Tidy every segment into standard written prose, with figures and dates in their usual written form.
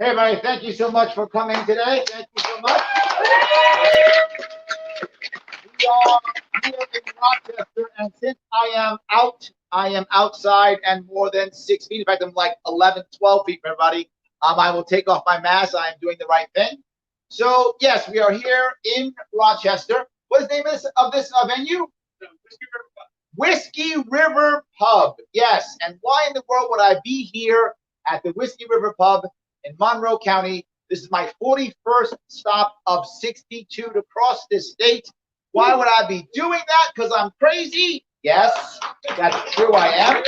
Hey, everybody, thank you so much for coming today. Thank you so much. We are here in Rochester, and since I am outside and more than 6 feet. In fact, I'm like 11, 12 feet, everybody. I will take off my mask. I am doing the right thing. So, yes, we are here in Rochester. What is the name of this venue? Whiskey River Pub. Yes, and why in the world would I be here at the Whiskey River Pub in Monroe County? This is my 41st stop of 62 to cross this state. Why would I be doing that? Because I'm crazy? Yes, that's true, I am.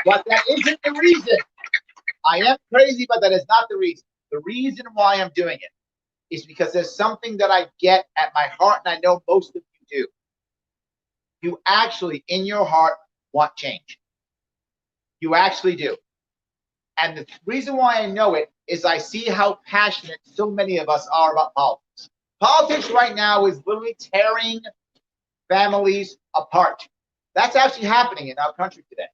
But that isn't the reason. I am crazy, but that is not the reason. The reason why I'm doing it is because there's something that I get at my heart, and I know most of you do. You actually, in your heart, want change. You actually do. And the reason why I know it is I see how passionate so many of us are about politics. Politics right now is literally tearing families apart. That's actually happening in our country today.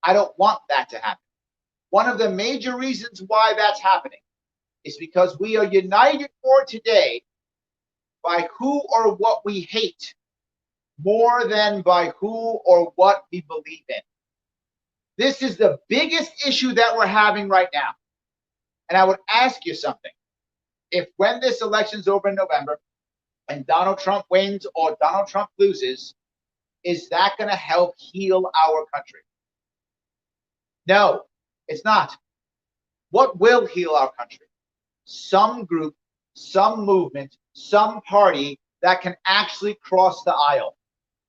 I don't want that to happen. One of the major reasons why that's happening is because we are united more today by who or what we hate more than by who or what we believe in. This is the biggest issue that we're having right now. And I would ask you something. If when this election's over in November and Donald Trump wins or Donald Trump loses, is that going to help heal our country? No, it's not. What will heal our country? Some group, some movement, some party that can actually cross the aisle.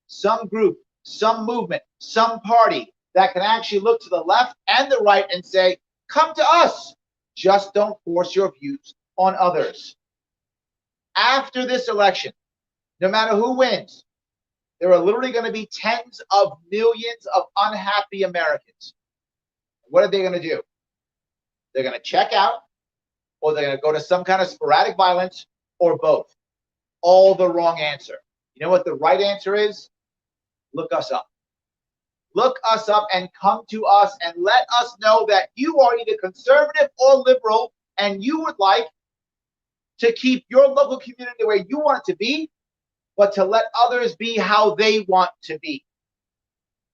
Some group, some movement, some party that can actually look to the left and the right and say, come to us. Just don't force your views on others. After this election, no matter who wins, there are literally going to be tens of millions of unhappy Americans. What are they going to do? They're going to check out, or they're going to go to some kind of sporadic violence, or both. All the wrong answer. You know what the right answer is? Look us up. Look us up and come to us and let us know that you are either conservative or liberal and you would like to keep your local community the way you want it to be, but to let others be how they want to be.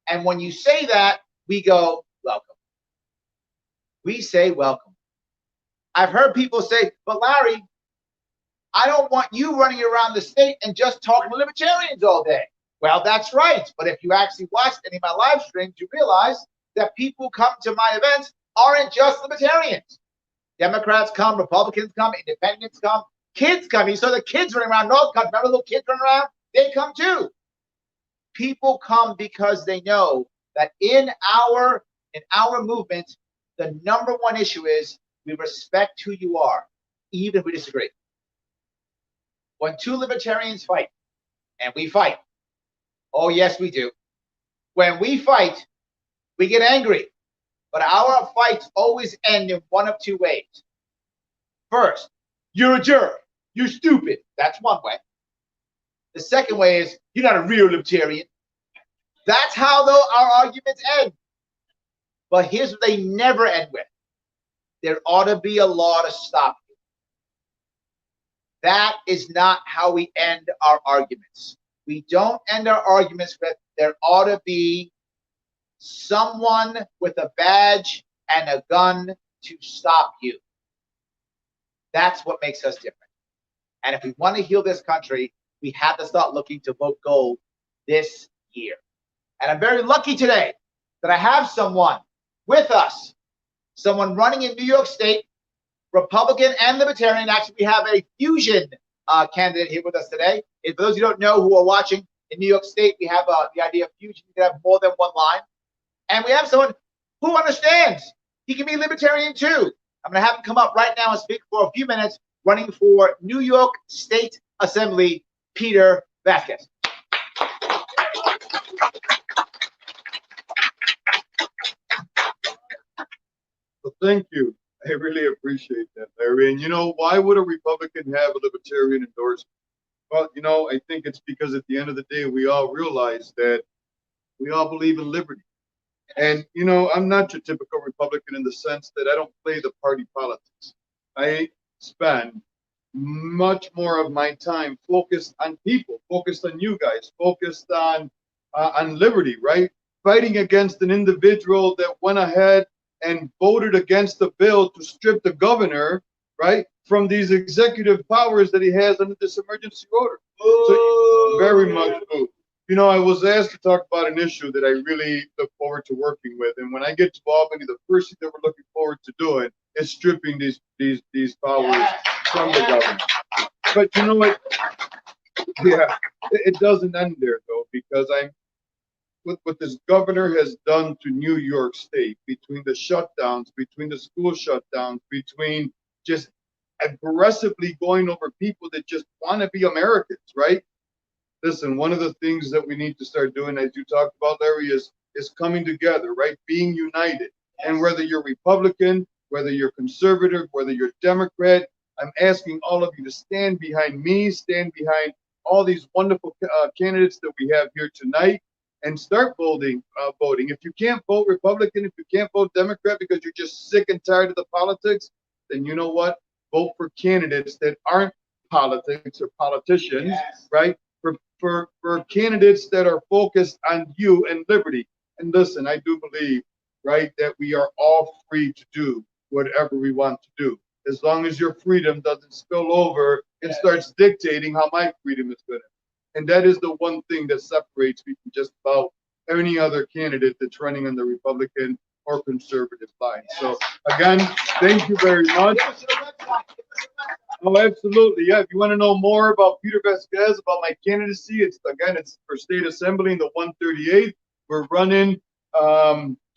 And when you say that, we go, welcome. We say welcome. I've heard people say, but Larry, I don't want you running around the state and just talking to libertarians all day. Well, that's right. But if you actually watched any of my live streams, you realize that people who come to my events aren't just libertarians. Democrats come, Republicans come, independents come, kids come. You saw the kids running around North Country. Remember the little kids running around? They come too. People come because they know that in our movement, the number one issue is we respect who you are, even if we disagree. When two libertarians fight, and we fight, oh, yes, we do. When we fight, we get angry. But our fights always end in one of two ways. First, you're a jerk. You're stupid. That's one way. The second way is, you're not a real libertarian. That's how our arguments end. But here's what they never end with. There ought to be a law to stop you. That is not how we end our arguments. We don't end our arguments with there ought to be someone with a badge and a gun to stop you. That's what makes us different. And if we want to heal this country, we have to start looking to vote gold this year. And I'm very lucky today that I have someone with us, someone running in New York State, Republican and Libertarian. Actually, we have a fusion candidate here with us today. And for those who don't know who are watching in New York State, we have the idea of fusion. You can have more than one line. And we have someone who understands. He can be Libertarian too. I'm going to have him come up right now and speak for a few minutes, running for New York State Assembly, Peter Vasquez. Well, thank you. I really appreciate that, Larry. And, you know, why would a Republican have a Libertarian endorsement? Well, you know, I think it's because at the end of the day, we all realize that we all believe in liberty. And, you know, I'm not your typical Republican in the sense that I don't play the party politics. I spend much more of my time focused on people, focused on you guys, focused on liberty, right? Fighting against an individual that went ahead and voted against the bill to strip the governor, right, from these executive powers that he has under this emergency order. So, very much moved. You know, I was asked to talk about an issue that I really look forward to working with, and when I get to Albany, the first thing that we're looking forward to doing is stripping these powers from the government. But you know what? Yeah, it doesn't end there though, because what this governor has done to New York State, between the shutdowns, between the school shutdowns, between just aggressively going over people that just want to be Americans, right? Listen, one of the things that we need to start doing, as you talked about, Larry, is coming together, right? Being united. And whether you're Republican, whether you're conservative, whether you're Democrat, I'm asking all of you to stand behind me, stand behind all these wonderful candidates that we have here tonight, and start voting. If you can't vote Republican, if you can't vote Democrat because you're just sick and tired of the politics, then you know what? Vote for candidates that aren't politics or politicians, right? For candidates that are focused on you and liberty. And listen, I do believe, right, that we are all free to do whatever we want to do, as long as your freedom doesn't spill over and starts dictating how my freedom is going to. And that is the one thing that separates me from just about any other candidate that's running on the Republican or conservative line. So again, thank you very much. Oh, absolutely. Yeah. If you want to know more about Peter Vasquez, about my candidacy, it's for state assembly in the 138th. We're running,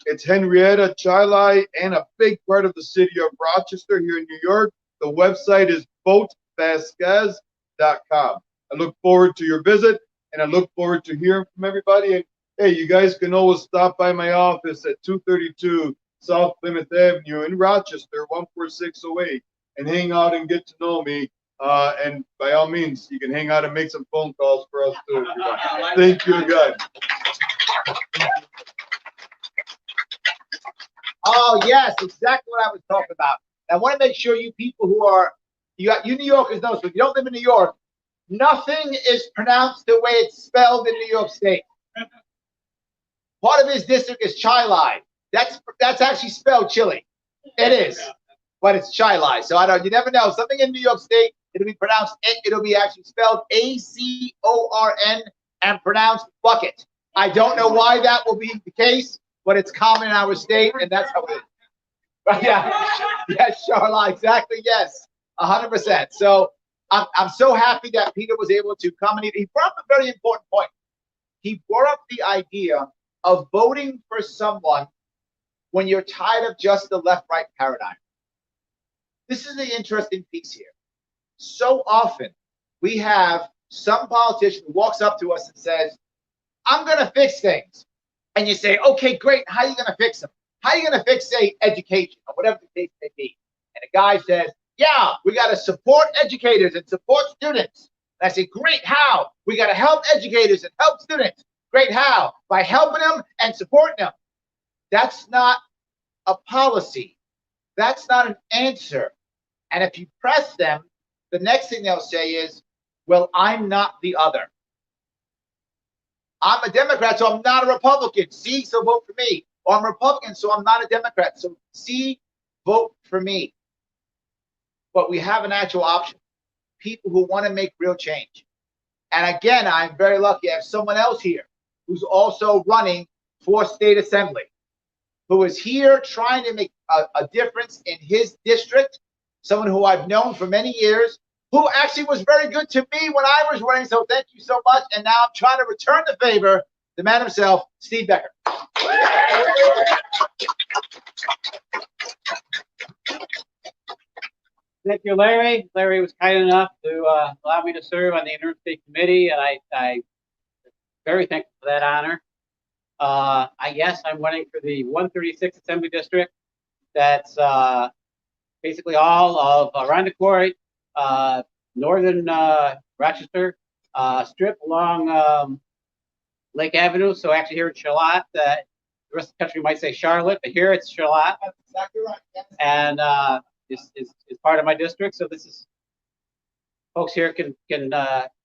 it's Henrietta, Chilai, and a big part of the city of Rochester here in New York. The website is votevasquez.com. I look forward to your visit, and I look forward to hearing from everybody. And hey, you guys can always stop by my office at 232 South Plymouth Avenue in Rochester, 14608. And hang out and get to know me. And by all means, you can hang out and make some phone calls for us too. Thank you again. Oh, yes, exactly what I was talking about. I want to make sure you people who are, you New Yorkers know, so if you don't live in New York, nothing is pronounced the way it's spelled in New York State. Part of his district is Chilai. That's actually spelled chili. It is. But it's Chilai. So you never know. Something in New York State, it'll be pronounced, it'll be actually spelled ACORN and pronounced bucket. I don't know why that will be the case, but it's common in our state, and that's how it is. But yeah, yes, Charlotte, exactly, yes, 100%. So I'm so happy that Peter was able to come, and he brought up a very important point. He brought up the idea of voting for someone when you're tired of just the left-right paradigm. This is the interesting piece here. So often we have some politician who walks up to us and says, I'm going to fix things. And you say, okay, great. How are you going to fix them? How are you going to fix, say, education or whatever the case may be? And the guy says, yeah, we got to support educators and support students. And I say, great, how? We got to help educators and help students. Great, how? By helping them and supporting them. That's not a policy. That's not an answer. And if you press them, the next thing they'll say is, well, I'm not the other. I'm a Democrat, so I'm not a Republican. See, so vote for me. Or I'm a Republican, so I'm not a Democrat. So see, vote for me. But we have an actual option. People who want to make real change. And again, I'm very lucky. I have someone else here who's also running for state assembly, who is here trying to make a difference in his district. Someone who I've known for many years, who actually was very good to me when I was running. So thank you so much. And now I'm trying to return the favor. The man himself, Steve Becker. Thank you, Larry. Larry was kind enough to allow me to serve on the Interstate Committee, and I'm very thankful for that honor. Yes, I'm running for the 136th Assembly District. That's basically all of Arundicoid, northern Rochester, strip along Lake Avenue. So actually here in Charlotte, the rest of the country might say Charlotte, but here it's Charlotte. That's exactly right. Yes. And is part of my district. So this is folks here can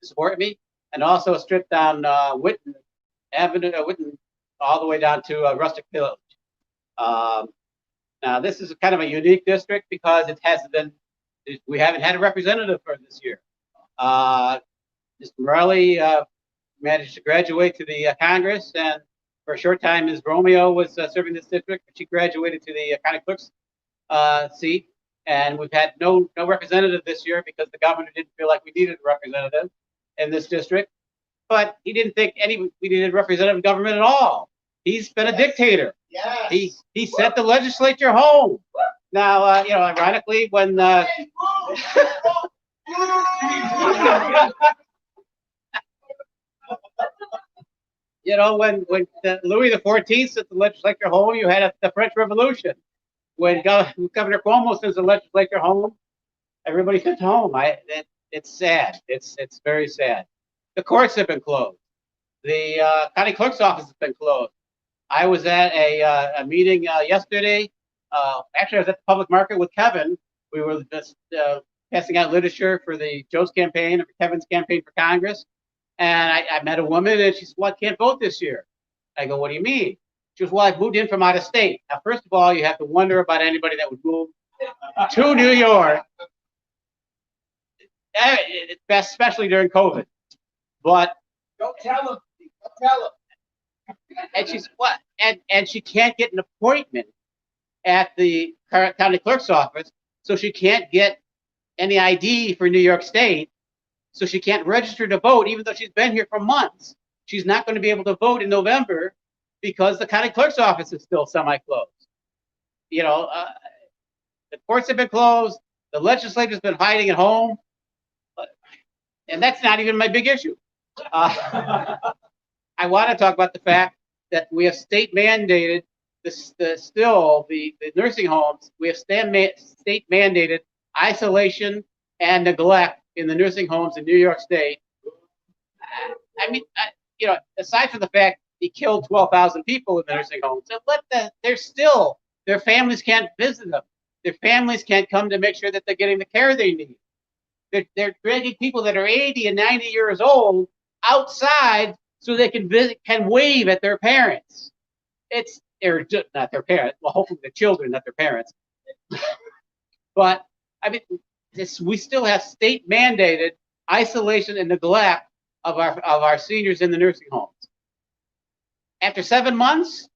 support me, and also strip down Whitten Avenue, Whitten, all the way down to Rustic Village. Now this is kind of a unique district because it hasn't been. We haven't had a representative for this year. Mr. Morelli managed to graduate to the Congress, and for a short time, Ms. Romeo was serving this district. But she graduated to the county clerk's seat, and we've had no representative this year because the governor didn't feel like we needed a representative in this district. But he didn't think we needed representative government at all. He's been a dictator. Yes. He sent the legislature home. Now, ironically, when when Louis XIV sent the legislature home, you had the French Revolution. When Governor Cuomo sends the legislature home, everybody sent home. It's sad. It's very sad. The courts have been closed. The county clerk's office has been closed. I was at a meeting yesterday. Actually, I was at the public market with Kevin. We were just passing out literature for Joe's campaign and for Kevin's campaign for Congress. And I met a woman, and she said, "Well, I can't vote this year." I go, "What do you mean?" She goes, "Well, I've moved in from out of state." Now, first of all, you have to wonder about anybody that would move to New York, especially during COVID. But Don't tell him. Don't tell him. and she's what? And she can't get an appointment at the county clerk's office, so she can't get any ID for New York State, so she can't register to vote, even though she's been here for months. She's not going to be able to vote in November because the county clerk's office is still semi-closed. The courts have been closed. The legislature's been hiding at home, and that's not even my big issue. I want to talk about the fact that we have state mandated the nursing homes. We have state mandated isolation and neglect in the nursing homes in New York State. I mean, aside from the fact he killed 12,000 people in the nursing homes, their families can't visit them. Their families can't come to make sure that they're getting the care they need. They're dragging people that are 80 and 90 years old outside so they can wave at their parents. They're just not their parents. Well, hopefully the children, not their parents. But I mean, we still have state mandated isolation and neglect of our seniors in the nursing homes. After 7 months,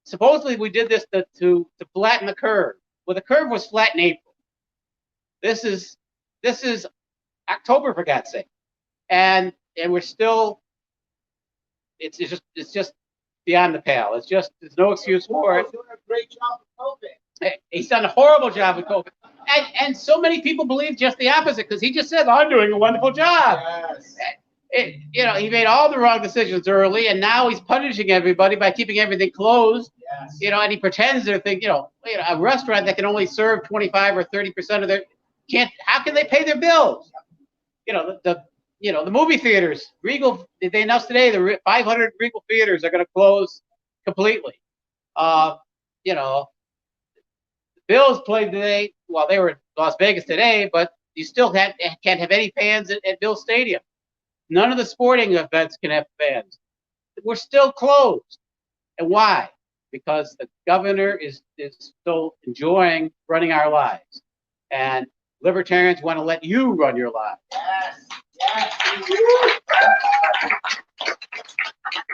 supposedly we did this to flatten the curve. Well, the curve was flat in April. This is October, for God's sake, and we're still. It's just beyond the pale. There's no excuse for it. He's doing a great job with COVID. He's done a horrible job with COVID, and so many people believe just the opposite because he just said, "I'm doing a wonderful job." Yes. He made all the wrong decisions early, and now he's punishing everybody by keeping everything closed. Yes. And he pretends they're thinking, a restaurant that can only serve 25 or 30% of their how can they pay their bills? The movie theaters, Regal, they announced today the 500 Regal theaters are going to close completely. The Bills played today. Well, they were in Las Vegas today, but you still can't have any fans at Bills Stadium. None of the sporting events can have fans. We're still closed. And why? Because the governor is still enjoying running our lives. And Libertarians want to let you run your lives. Yes. Yes.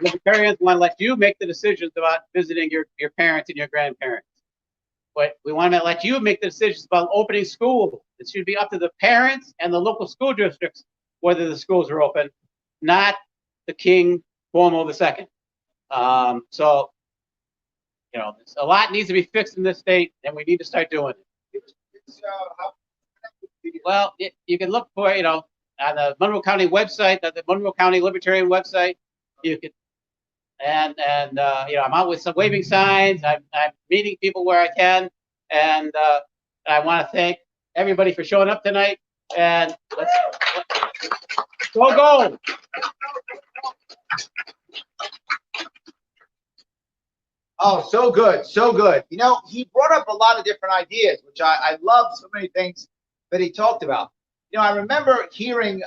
Libertarians want to let you make the decisions about visiting your parents and your grandparents. But we want to let you make the decisions about opening schools. It should be up to the parents and the local school districts whether the schools are open, not the King Cuomo II. So, a lot needs to be fixed in this state, and we need to start doing it. Well, you can look for, on the Monroe County website, the Monroe County Libertarian website. You can, and I'm out with some waving signs. I'm meeting people where I can, and I want to thank everybody for showing up tonight. And let's go. Oh, so good, so good. You know, he brought up a lot of different ideas, which I love so many things that he talked about. You know, I remember hearing,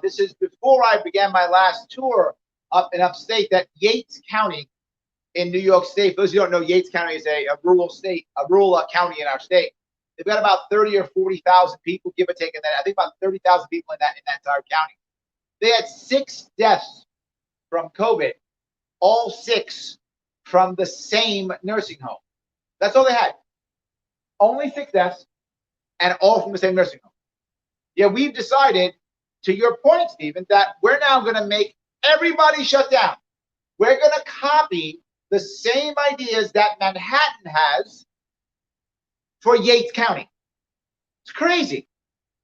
this is before I began my last tour up in upstate, that Yates County in New York State, for those who don't know, Yates County is a rural state, a rural county in our state. They've got about 30 or 40,000 people, give or take, in that. I think about 30,000 people in that entire county. They had 6 deaths from COVID, all 6 from the same nursing home. That's all they had. Only 6 deaths, and all from the same nursing home. Yeah, we've decided, to your point, Stephen, that we're now going to make everybody shut down. We're going to copy the same ideas that Manhattan has for Yates County. It's crazy.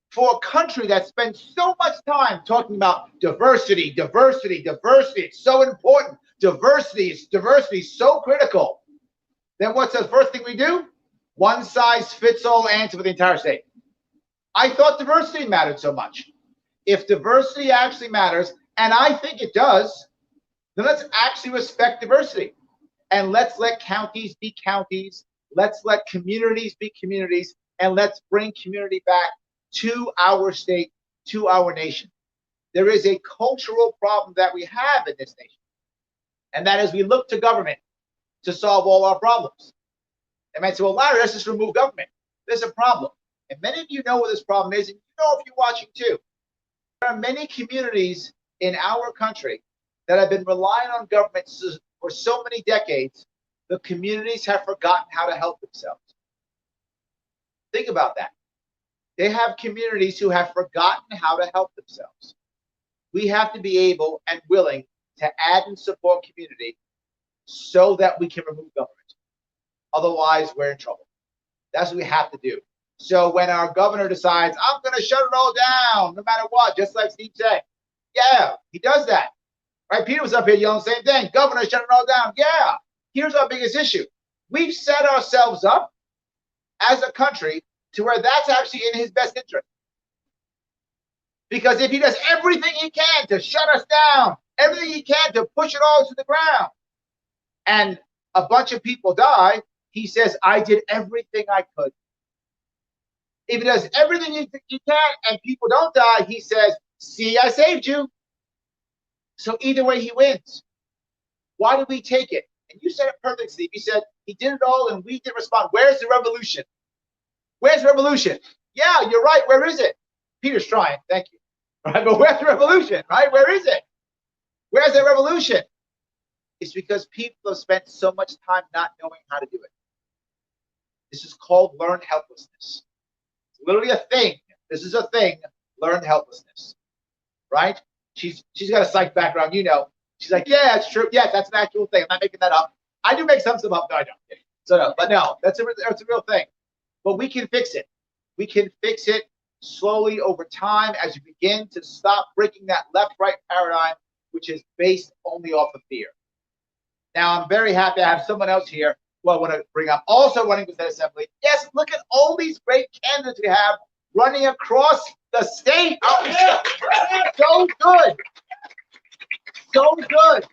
For a country that spends so much time talking about diversity, diversity, diversity, it's so important. Diversity is so critical. Then what's the first thing we do? One size fits all answer for the entire state. I thought diversity mattered so much. If diversity actually matters, and I think it does, then let's actually respect diversity. And let's let counties be counties. Let's let communities be communities. And let's bring community back to our state, to our nation. There is a cultural problem that we have in this nation. And that is we look to government to solve all our problems. And might say, well, Larry, let's just remove government. There's a problem. And many of you know what this problem is, and you know if you're watching too. There are many communities in our country that have been relying on government for so many decades. The communities have forgotten how to help themselves. Think about that. They have communities who have forgotten how to help themselves. We have to be able and willing to add and support community so that we can remove government. Otherwise, we're in trouble. That's what we have to do. So when our governor decides, I'm going to shut it all down, no matter what, just like Steve said, yeah, he does that. Right? Peter was up here yelling the same thing. Governor, shut it all down. Yeah. Here's our biggest issue. We've set ourselves up as a country to where that's actually in his best interest. Because if he does everything he can to shut us down, everything he can to push it all to the ground, and a bunch of people die, he says, I did everything I could. If he does everything he can and people don't die, he says, see, I saved you. So either way, he wins. Why did we take it? And you said it perfectly, Steve. You said he did it all and we didn't respond. Where's the revolution? Where's revolution? Yeah, you're right. Where is it? Peter's trying. Thank you. Right, but where's the revolution? Right? Where is it? Where's the revolution? It's because people have spent so much time not knowing how to do it. This is called learned helplessness. It's literally a thing. This is a thing. Learned helplessness. Right? She's got a psych background, you know. She's like, yeah, it's true. Yes, that's an actual thing. I'm not making that up. I do make some stuff up. No, I don't. So no, but no, that's a real thing. But we can fix it. We can fix it slowly over time as we begin to stop breaking that left-right paradigm, which is based only off of fear. Now, I'm very happy I have someone else here who I want to bring up, also running for state assembly. Yes, look at all these great candidates we have running across the state. Oh, yeah. So good. So good.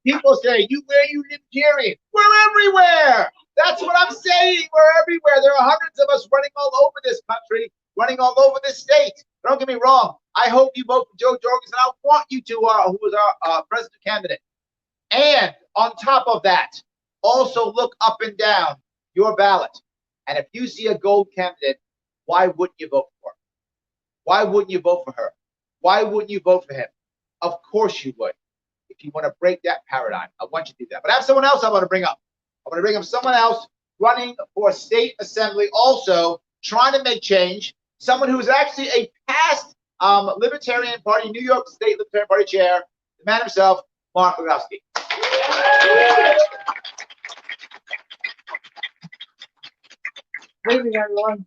People say, where are you Libertarian? We're everywhere. That's what I'm saying. We're everywhere. There are hundreds of us running all over this country, running all over this state. Don't get me wrong. I hope you vote for Joe Jorgensen. I want you to, who is our president candidate. And on top of that, also look up and down your ballot. And if you see a gold candidate, why wouldn't you vote for her? Why wouldn't you vote for her? Why wouldn't you vote for him? Of course you would. If you want to break that paradigm, I want you to do that. But I have someone else I want to bring up. I want to bring up someone else running for state assembly, also trying to make change. Someone who's actually a past Libertarian Party, New York State Libertarian Party chair, the man himself, Mark Glogowski. Good evening, everyone.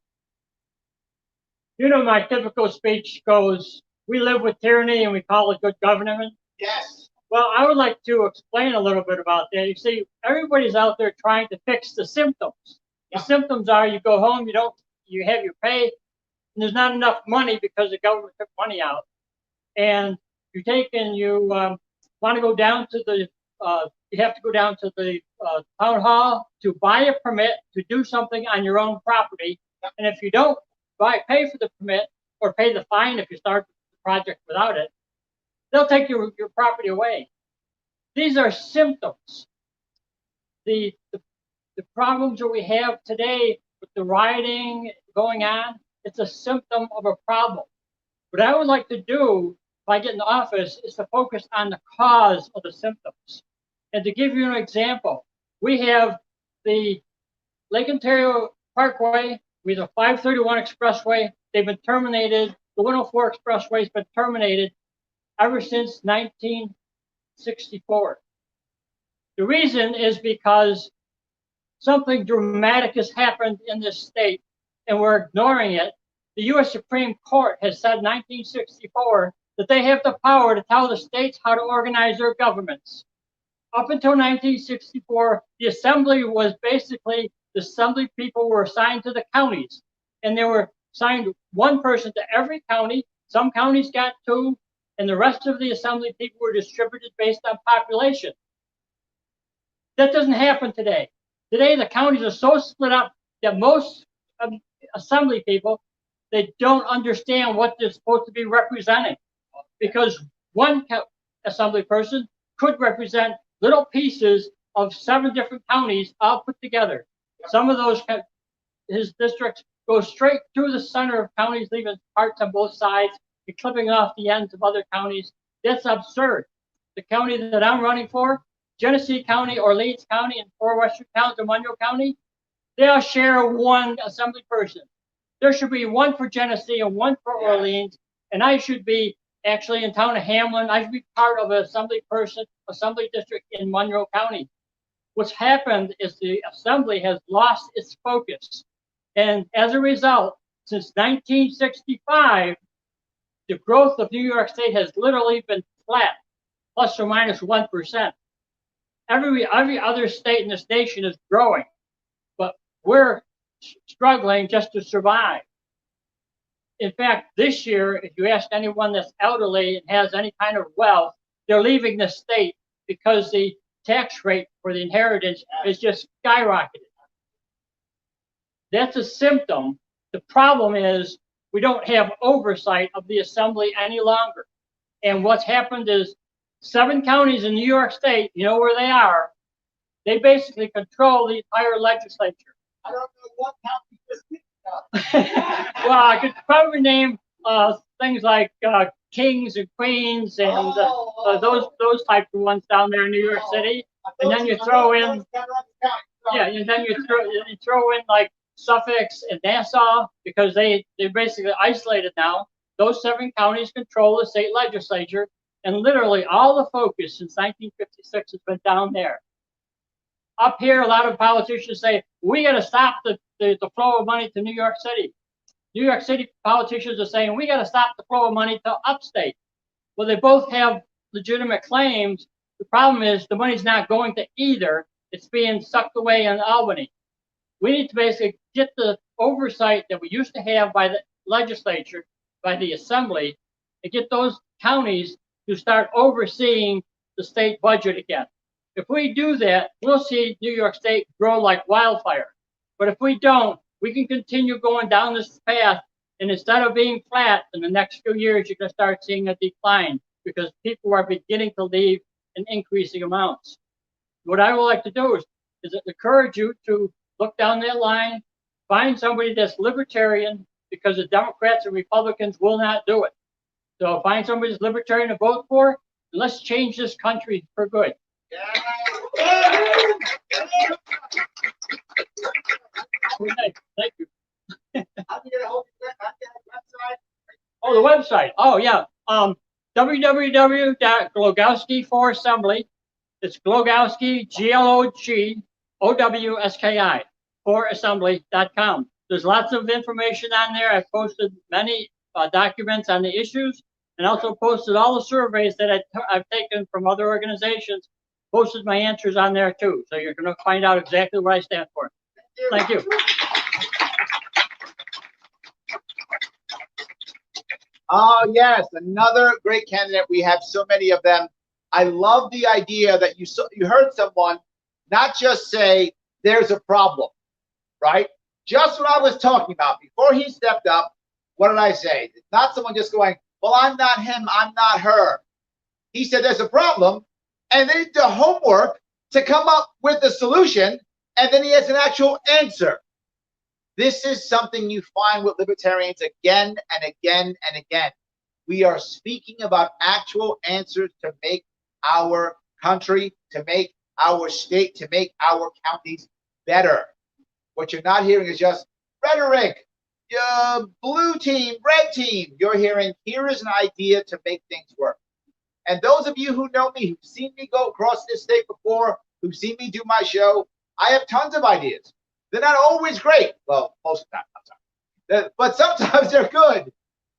You know, my typical speech goes, we live with tyranny and we call it good government. Yes. Well, I would like to explain a little bit about that. You see, everybody's out there trying to fix the symptoms. The symptoms are you go home, you have your pay, and there's not enough money because the government took money out. And you take and you want to go down to the you have to go down to the town hall to buy a permit to do something on your own property. And if you don't pay for the permit or pay the fine if you start the project without it, they'll take your property away. These are symptoms. The problems that we have today with the rioting going on, it's a symptom of a problem. What I would like to do if I get in office is to focus on the cause of the symptoms. And to give you an example, we have the Lake Ontario Parkway, we have the 531 Expressway. They've been terminated. The 104 Expressway has been terminated ever since 1964. The reason is because something dramatic has happened in this state, and we're ignoring it. The U.S. Supreme Court has said in 1964 that they have the power to tell the states how to organize their governments. Up until 1964, the assembly was basically, the assembly people were assigned to the counties, and they were assigned one person to every county. Some counties got two, and the rest of the assembly people were distributed based on population. That doesn't happen today. Today, the counties are so split up that most assembly people, they don't understand what they're supposed to be representing, because one assembly person could represent little pieces of 7 different counties all put together. Some of those, his districts go straight through the center of counties, leaving parts on both sides and clipping off the ends of other counties. That's absurd. The county that I'm running for, Genesee County, Orleans County, and 4 western towns in Monroe County, they all share one assembly person. There should be one for Genesee and one for Orleans, and I should be actually in town of Hamlin. I should be part of an assembly district in Monroe County. What's happened is the assembly has lost its focus. And as a result, since 1965, the growth of New York State has literally been flat, plus or minus 1%. Every other state in this nation is growing, but we're struggling just to survive. In fact, this year, if you ask anyone that's elderly and has any kind of wealth, they're leaving the state because the tax rate for the inheritance is just skyrocketed. That's a symptom. The problem is we don't have oversight of the assembly any longer. And what's happened is 7 counties in New York State, you know where they are, they basically control the entire legislature. I don't know what county this is. Well, I could probably name things like kings and queens and those type of ones down there in New York City. And then you throw in, and then you throw in like Suffolk and Nassau, because they're basically isolated now. Those 7 counties control the state legislature, and literally all the focus since 1956 has been down there. Up here, a lot of politicians say, we got to stop the flow of money to New York City. New York City politicians are saying, we got to stop the flow of money to upstate. Well, they both have legitimate claims. The problem is the money's not going to either. It's being sucked away in Albany. We need to basically get the oversight that we used to have by the legislature, by the assembly, and get those counties to start overseeing the state budget again. If we do that, we'll see New York State grow like wildfire. But if we don't, we can continue going down this path, and instead of being flat in the next few years, you're going to start seeing a decline because people are beginning to leave in increasing amounts. What I would like to do is encourage you to look down that line, find somebody that's libertarian, because the Democrats and Republicans will not do it. So find somebody that's libertarian to vote for, and let's change this country for good. Thank you. Oh, the website. Oh, yeah. www.Glogowski for Assembly. It's Glogowski, Glogowski, for assembly.com. There's lots of information on there. I've posted many documents on the issues, and also posted all the surveys that I've taken from other organizations. Posted my answers on there too, so you're going to find out exactly what I stand for. Thank you. Oh, yes, another great candidate. We have so many of them. I love the idea that you heard someone not just say there's a problem, right? Just what I was talking about before he stepped up. What did I say? It's not someone just going, well, I'm not him, I'm not her. He said there's a problem, and then he did the homework to come up with the solution, and then he has an actual answer. This is something you find with libertarians again and again and again. We are speaking about actual answers to make our country, to make our state, to make our counties better. What you're not hearing is just rhetoric, blue team, red team. You're hearing, here is an idea to make things work. And those of you who know me, who've seen me go across this state before, who've seen me do my show, I have tons of ideas. They're not always great. Well, most of the time, sometimes. But sometimes they're good.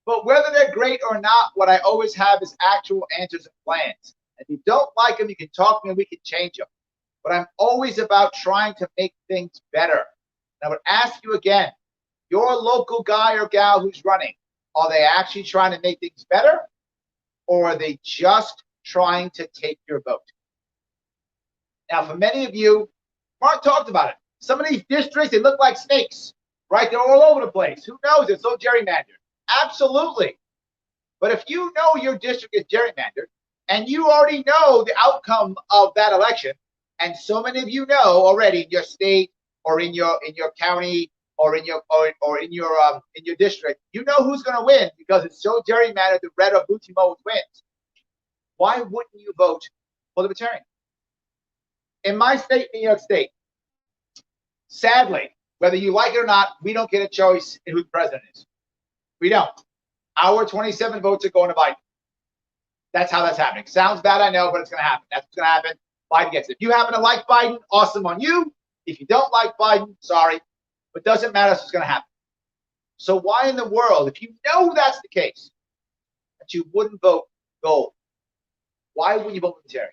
But whether they're great or not, what I always have is actual answers and plans. If you don't like them, you can talk to me and we can change them. But I'm always about trying to make things better. And I would ask you again, your local guy or gal who's running, are they actually trying to make things better? Or are they just trying to take your vote? Now, for many of you, Mark talked about it. Some of these districts, they look like snakes, right? They're all over the place. Who knows? It's so gerrymandered. Absolutely. But if you know your district is gerrymandered, and you already know the outcome of that election, and so many of you know already in your state or in your county or in your district, you know who's going to win because it's so gerrymandered. The red or blue team always wins. Why wouldn't you vote for Libertarian? In my state, New York State, sadly, whether you like it or not, we don't get a choice in who the president is. We don't. Our 27 votes are going to Biden. That's how that's happening. Sounds bad, I know, but it's going to happen. That's what's going to happen. Biden gets it. If you happen to like Biden, awesome on you. If you don't like Biden, sorry. But doesn't matter, it's going to happen. So why in the world, if you know that's the case, that you wouldn't vote gold? Why wouldn't you vote Libertarian?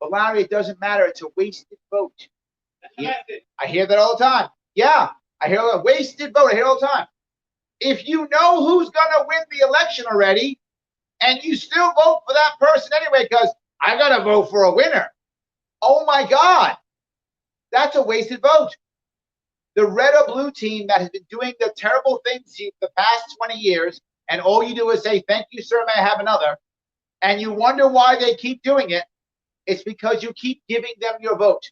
But Larry, it doesn't matter. It's a wasted vote. I hear that all the time. Yeah, I hear a wasted vote. I hear it all the time. If you know who's going to win the election already, and you still vote for that person anyway, because I got to vote for a winner. Oh my God, that's a wasted vote. The red or blue team that has been doing the terrible things the past 20 years, and all you do is say, thank you, sir, may I have another, and you wonder why they keep doing it, it's because you keep giving them your vote.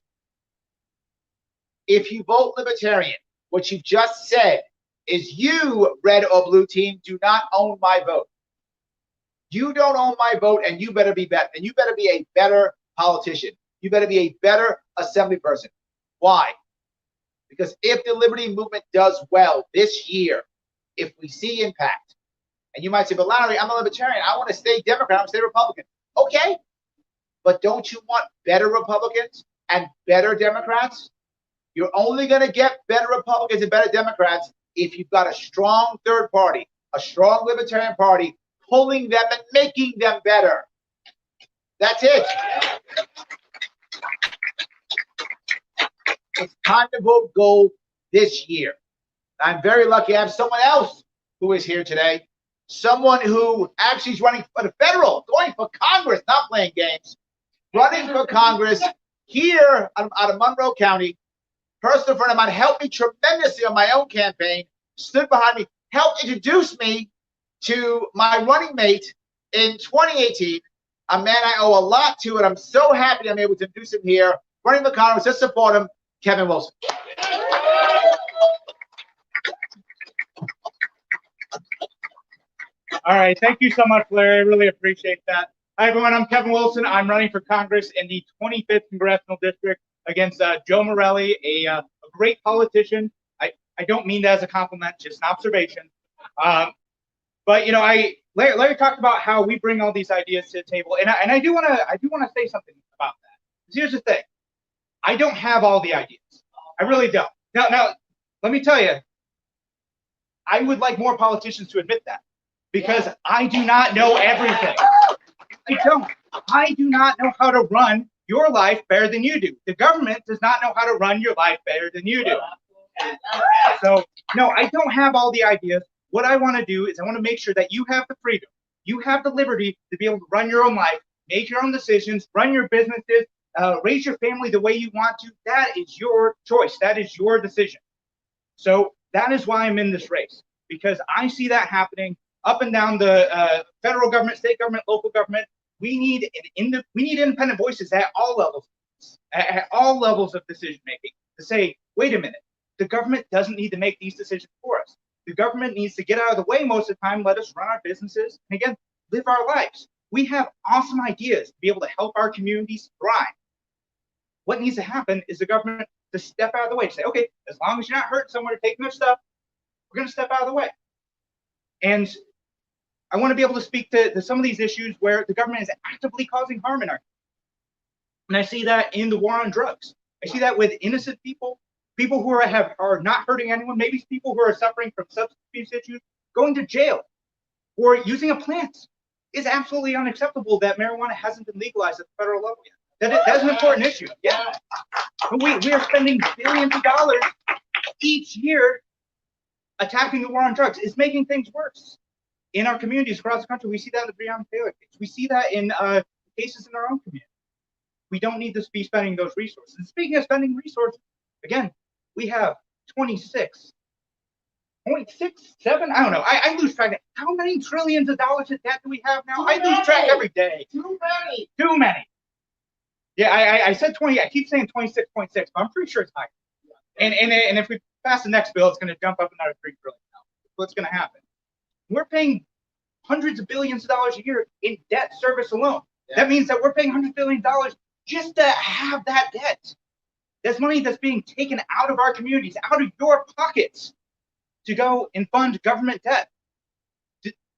If you vote Libertarian, what you just said is you, red or blue team, do not own my vote. You don't own my vote, and you better be better. And you better be a better politician. You better be a better assembly person. Why? Because if the liberty movement does well this year, if we see impact, and you might say, but Larry, I'm a libertarian. I want to stay Democrat. I want to stay Republican. Okay. But don't you want better Republicans and better Democrats? You're only going to get better Republicans and better Democrats if you've got a strong third party, a strong Libertarian party, pulling them and making them better. That's it. It's time to vote gold this year. I'm very lucky I have someone else who is here today. Someone who actually is running for the federal, going for Congress, not playing games, running for Congress here out of Monroe County. Personal friend of mine helped me tremendously on my own campaign, stood behind me, helped introduce me to my running mate in 2018, a man I owe a lot to, and I'm so happy I'm able to introduce him here, running for Congress. Let's support him, Kevin Wilson. All right, thank you so much, Larry. I really appreciate that. Hi, everyone. I'm Kevin Wilson. I'm running for Congress in the 25th Congressional District against Joe Morelli, a great politician. I don't mean that as a compliment, just an observation. But you know, Larry talked about how we bring all these ideas to the table, and I do want to say something about that. Here's the thing: I don't have all the ideas. I really don't. Now, let me tell you, I would like more politicians to admit that, because I do not know everything. I don't. I do not know how to run your life better than you do. The government does not know how to run your life better than you do. So, no, I don't have all the ideas. What I want to do is I want to make sure that you have the freedom, you have the liberty to be able to run your own life, make your own decisions, run your businesses, raise your family the way you want to. That is your choice. That is your decision. So that is why I'm in this race, because I see that happening up and down the federal government, state government, local government. We need independent voices at all levels of decision making to say, wait a minute, the government doesn't need to make these decisions for us. The government needs to get out of the way most of the time, let us run our businesses, and again, live our lives. We have awesome ideas to be able to help our communities thrive. What needs to happen is the government to step out of the way, to say, okay, as long as you're not hurting someone or taking their stuff, we're going to step out of the way. And I want to be able to speak to some of these issues where the government is actively causing harm in our community. And I see that in the war on drugs. I see that with innocent people who are not hurting anyone, maybe people who are suffering from substance abuse issues, going to jail or using a plant. It's absolutely unacceptable that marijuana hasn't been legalized at the federal level yet. That's an important issue. Yeah. We are spending billions of dollars each year attacking the war on drugs. It's making things worse in our communities across the country. We see that in the Breonna Taylor case. We see that in cases in our own community. We don't need to be spending those resources. And speaking of spending resources, again, we have 26.67, I don't know. I lose track. How many trillions of dollars of debt do we have now? I lose track every day. Too many. Too many. Yeah, I said 20. I keep saying 26.6, but I'm pretty sure it's higher. And if we pass the next bill, it's going to jump up another $3 trillion. What's going to happen? We're paying hundreds of billions of dollars a year in debt service alone. Yeah. That means that we're paying $100 billion just to have that debt. That's money that's being taken out of our communities, out of your pockets, to go and fund government debt.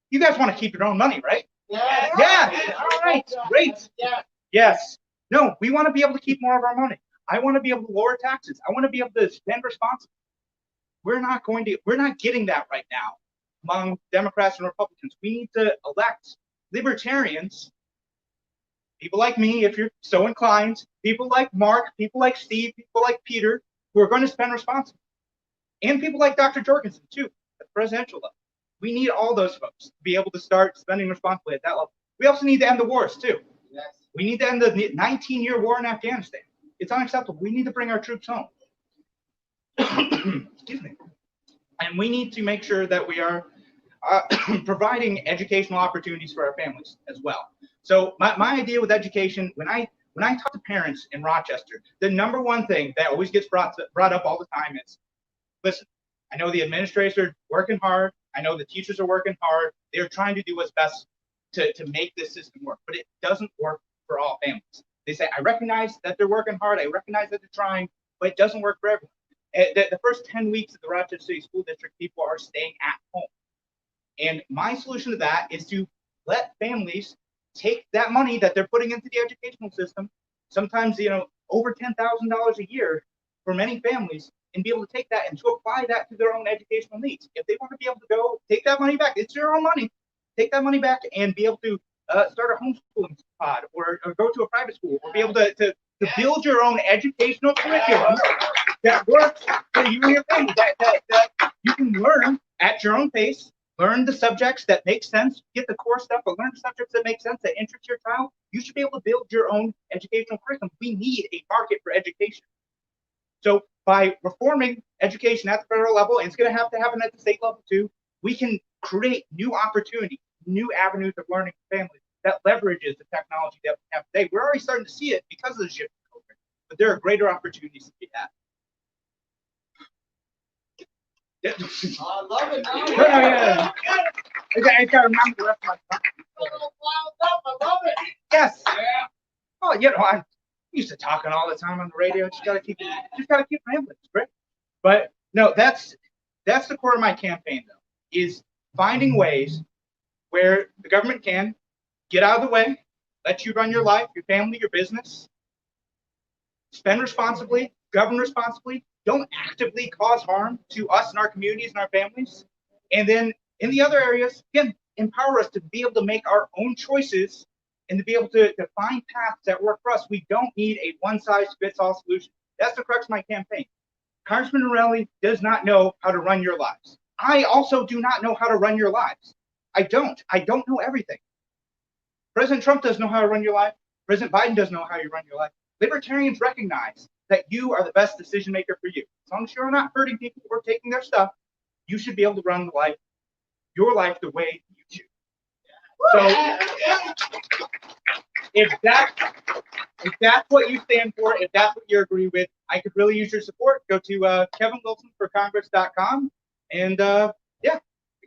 You guys want to keep your own money, right? Yeah. Yeah. All right. Great. Yeah. Yes. No, we want to be able to keep more of our money. I want to be able to lower taxes. I want to be able to spend responsibly. We're not getting that right now among Democrats and Republicans. We need to elect libertarians, people like me, if you're so inclined, people like Mark, people like Steve, people like Peter, who are going to spend responsibly. And people like Dr. Jorgensen, too, at the presidential level. We need all those folks to be able to start spending responsibly at that level. We also need to end the wars, too. Yes. We need to end the 19-year war in Afghanistan. It's unacceptable. We need to bring our troops home. Excuse me. And we need to make sure that we are providing educational opportunities for our families as well. So my idea with education, when I talk to parents in Rochester, the number one thing that always gets brought up all the time is, listen, I know the administrators are working hard. I know the teachers are working hard. They're trying to do what's best to make this system work, but it doesn't work for all families. They say, I recognize that they're working hard. I recognize that they're trying, but it doesn't work for everyone. The first 10 weeks of the Rochester City School District, people are staying at home. And my solution to that is to let families take that money that they're putting into the educational system, sometimes, over $10,000 a year for many families, and be able to take that and to apply that to their own educational needs. If they want to be able to go take that money back, it's your own money, take that money back and be able to start a homeschooling pod or go to a private school or be able to build your own educational curriculum that works for you and your family, that you can learn at your own pace, learn the subjects that make sense, get the core stuff, but learn the subjects that make sense, that interest your child. You should be able to build your own educational curriculum. We need a market for education. So by reforming education at the federal level, and it's going to happen at the state level too, we can create new opportunities, new avenues of learning for families that leverages the technology that we have today. We're already starting to see it because of the shift in COVID, but there are greater opportunities to be had. I love it. Yeah. I got to remember the rest of my time. I love it. Yes. Yeah. Oh, I'm used to talking all the time on the radio. Just gotta keep rambling. It's great. But no, that's the core of my campaign, though, is finding ways where the government can get out of the way, let you run your life, your family, your business, spend responsibly, govern responsibly, don't actively cause harm to us and our communities and our families. And then in the other areas, again, empower us to be able to make our own choices and to be able to find paths that work for us. We don't need a one-size-fits-all solution. That's the crux of my campaign. Congressman Morelli does not know how to run your lives. I also do not know how to run your lives. I don't know everything. President Trump doesn't know how to run your life. President Biden doesn't know how you run your life. Libertarians recognize that you are the best decision maker for you. As long as you're not hurting people or taking their stuff, you should be able to run your life the way you choose. So if that's what you stand for, if that's what you agree with, I could really use your support. Go to kevinwilsonforcongress.com and yeah,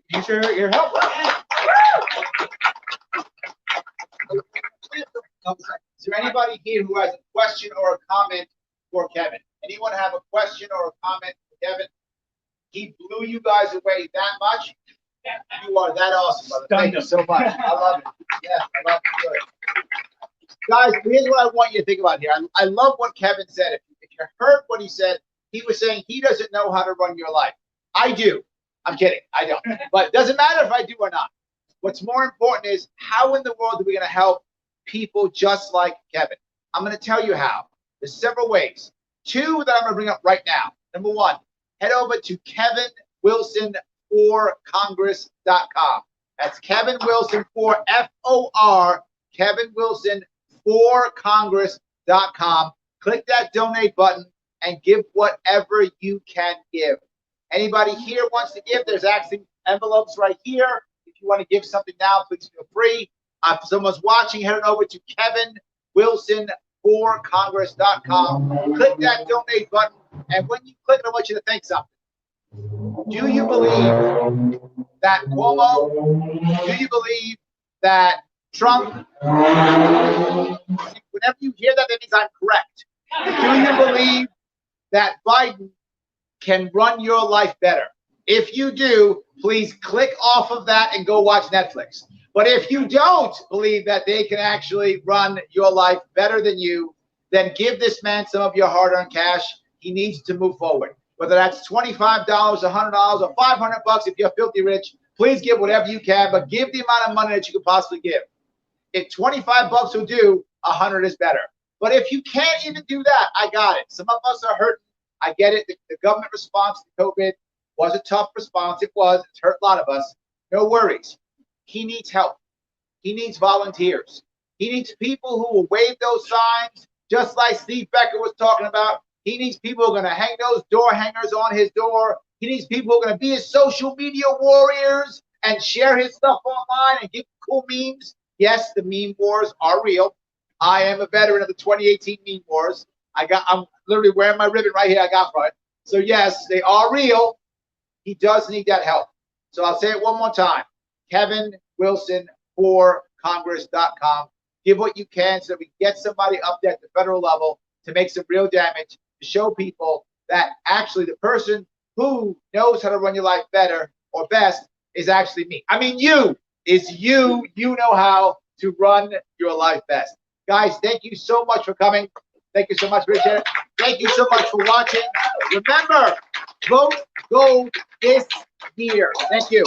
use your help. Is there anybody here who has a question or a comment for Kevin? Anyone have a question or a comment for Kevin? He blew you guys away that much. You are that awesome, brother. Thank you so much. I love it. Yes, I love it. Guys, here's what I want you to think about here. I love what Kevin said. If you heard what he said, he was saying he doesn't know how to run your life. I do. I'm kidding. I don't. But it doesn't matter if I do or not. What's more important is how in the world are we going to help people just like Kevin? I'm going to tell you how. There's several ways. Two that I'm going to bring up right now. Number one, head over to kevinwilsonforcongress.com. That's Kevin Wilson for F-O-R, Kevin Wilson for Congress.com. Click that donate button and give whatever you can give. Anybody here wants to give? There's actually envelopes right here. If you want to give something now, please feel free. If someone's watching, head on over to kevinwilsonforcongress.com. Click that donate button, and when you click it, I want you to think something. Do you believe that Cuomo? Do you believe that Trump? Whenever you hear that, that means I'm correct. Do you believe that Biden can run your life better? If you do, please click off of that and go watch Netflix. But if you don't believe that they can actually run your life better than you, then give this man some of your hard-earned cash. He needs to move forward. Whether that's $25, $100, or $500 if you're filthy rich, please give whatever you can, but give the amount of money that you could possibly give. If $25 will do, 100 is better. But if you can't even do that, I got it. Some of us are hurting. I get it. The government response to COVID was a tough response. It was. It's hurt a lot of us. No worries. He needs help. He needs volunteers. He needs people who will wave those signs, just like Steve Becker was talking about. He needs people who are going to hang those door hangers on his door. He needs people who are going to be his social media warriors and share his stuff online and give cool memes. Yes, the meme wars are real. I am a veteran of the 2018 meme wars. I'm literally wearing my ribbon right here. I got for it. So yes, they are real. He does need that help. So I'll say it one more time. Kevin Wilson for Congress.com. Give what you can so that we get somebody up there at the federal level to make some real damage, to show people that actually the person who knows how to run your life better or best is actually me. I mean, you know how to run your life best. Guys, thank you so much for coming. Thank you so much, Richard. Thank you so much for watching. Remember, vote gold this year. Thank you.